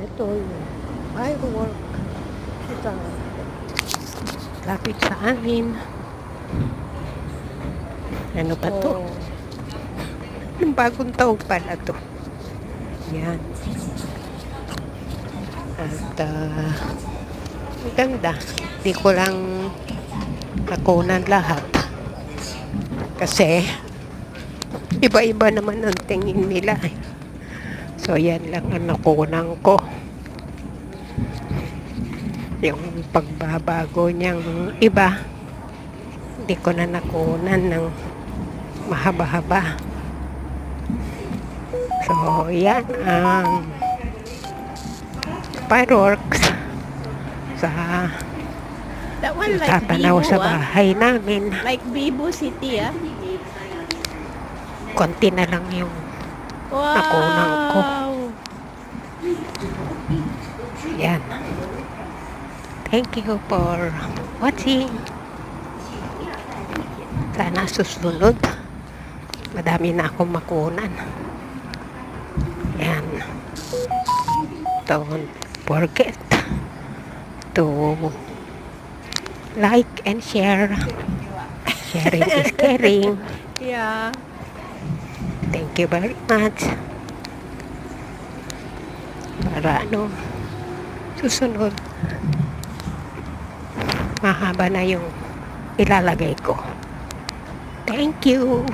Ito yung firework sa lapit sa amin. Ano ba to? Oh. Yung bagong taon pala to. Yan. At ganda. Di ko lang nakunan lahat. Kasi iba-iba naman ang tingin nila. So yan lang ang nakunan ko. Yung pagbabago niyang iba, hindi ko na nakunan ng mahaba-haba. So yan ang fireworks sa That one like tatanaw Bibo, sa bahay namin. Like Bibo City, ah. Konti na lang yung nakunan ko. Wow! Yan. Thank you for watching. Sana susunod. Madami na akong makunan. Yan. Don't forget to like and share. Sharing is caring. Yeah. Thank you very much. Para susunod, mahaba na yung ilalagay ko. Thank you.